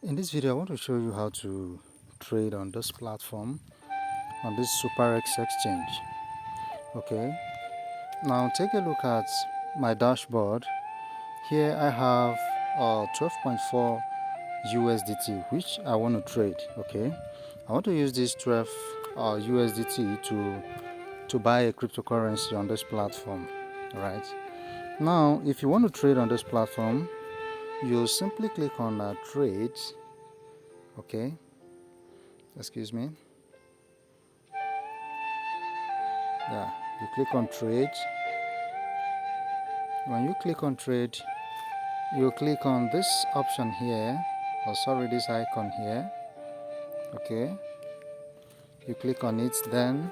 In this video, I want to show you how to trade on this platform, on this SuperEx Exchange. Okay, now take a look at my dashboard. Here I have 12.4 USDT, which I want to trade. Okay, I want to use this 12 USDT to buy a cryptocurrency on this platform. All right. Now, if you want to trade on this platform, you simply click on trade. Okay, excuse me. Yeah, you click on trade. When you click on trade, you click on this option here, or sorry, this icon here. Okay, you click on it, then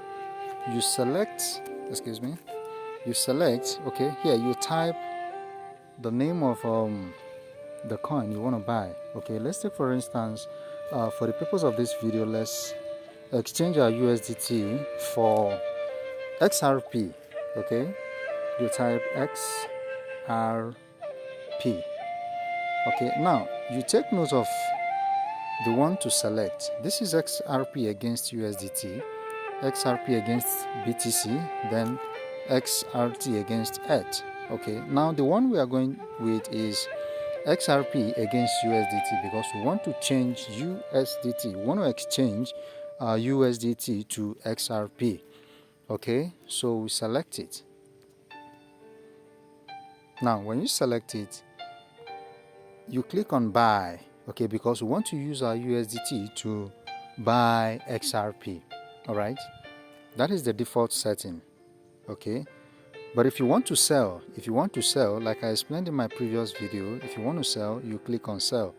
you select, okay, here you type the name of the coin you want to buy. Okay, let's take for instance, for the purpose of this video, let's exchange our USDT for XRP. Okay, you type XRP. Okay, now you take note of the one to select. This is XRP against USDT, XRP against BTC, then XRT against ETH. Okay, now the one we are going with is XRP against USDT because we want to change USDT. We want to exchange USDT to XRP. Okay, so we select it. Now, when you select it, you click on buy. Okay, because we want to use our USDT to buy XRP. All right, that is the default setting. Okay, but if you want to sell, like I explained in my previous video, if you want to sell, you click on sell.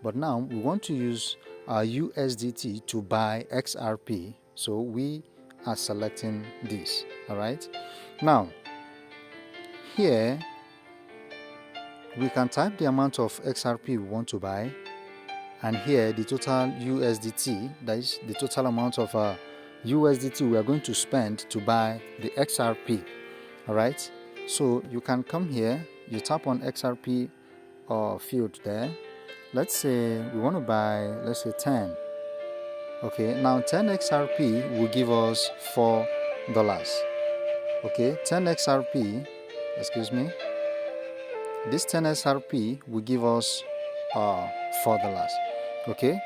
But now we want to use our USDT to buy XRP, so we are selecting this. All right, now here we can type the amount of XRP we want to buy, and here the total USDT, that is the total amount of USDT we are going to spend to buy the XRP. All right, so you can come here, you tap on XRP field there. Let's say we want to buy, let's say 10. Okay, now 10 XRP will give us $4. Okay, 10 XRP, excuse me, this 10 XRP will give us $4. Okay,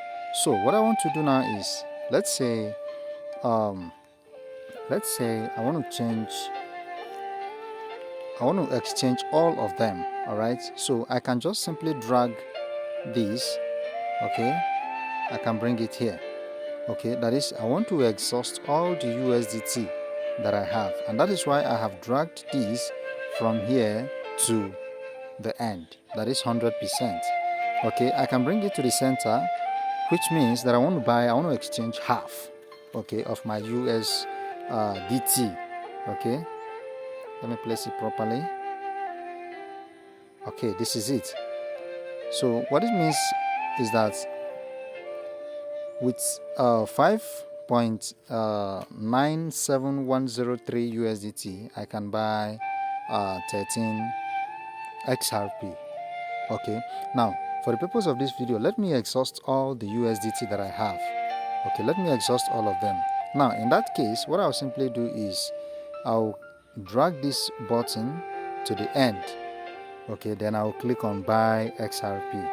so what I want to do now is, let's say I want to exchange all of them. All right, so I can just simply drag this. Okay, I can bring it here. Okay, that is, I want to exhaust all the USDT that I have, and that is why I have dragged this from here to the end, that is 100%. Okay, I can bring it to the center, which means that I want to exchange half, okay, of my USDT. Okay, let me place it properly. Okay, this is it. So what it means is that with 5.97103 USDT, I can buy 13 XRP. Okay, now for the purpose of this video, let me exhaust all the USDT that I have. Okay, let me exhaust all of them. Now in that case, what I'll simply do is I'll drag this button to the end. Okay, then I'll click on buy XRP.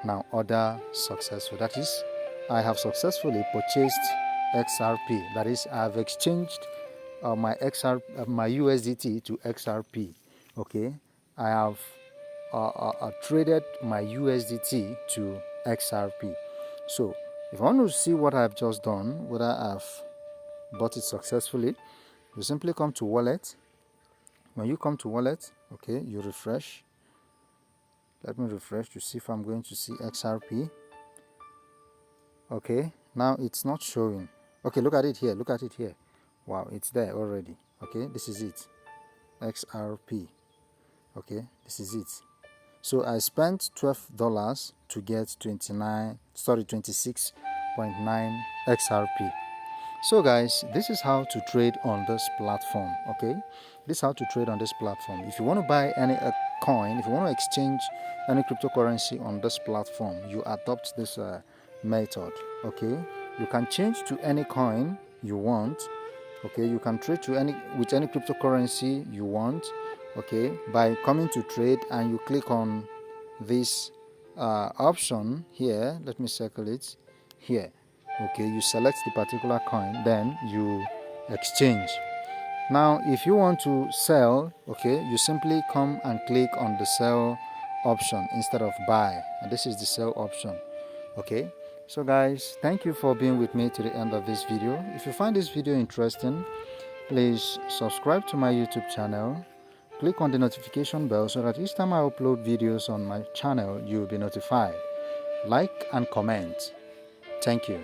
Now order successful. That is, I have successfully purchased XRP. That is, I have exchanged my USDT to XRP. Okay, I have traded my USDT to XRP. So if I want to see what I've just done, whether I've bought it successfully, you simply come to wallet. When you come to wallet, okay, you refresh. Let me refresh to see if I'm going to see XRP. Okay, now it's not showing. Okay, look at it here. Wow, it's there already. Okay, this is it, XRP. Okay, this is it. So I spent $12 to get 26.9 XRP. So guys, this is how to trade on this platform. Okay, this is how to trade on this platform. If you want to buy any coin, if you want to exchange any cryptocurrency on this platform, you adopt this method. Okay, you can change to any coin you want. Okay, you can trade to any with any cryptocurrency you want. Okay, by coming to trade and you click on this option here. Let me circle it here. Okay, you select the particular coin, then you exchange. Now if you want to sell, okay, you simply come and click on the sell option instead of buy, and this is the sell option. Okay, so guys, thank you for being with me to the end of this video. If you find this video interesting, please subscribe to my YouTube channel, click on the notification bell so that each time I upload videos on my channel you'll be notified. Like and comment. Thank you.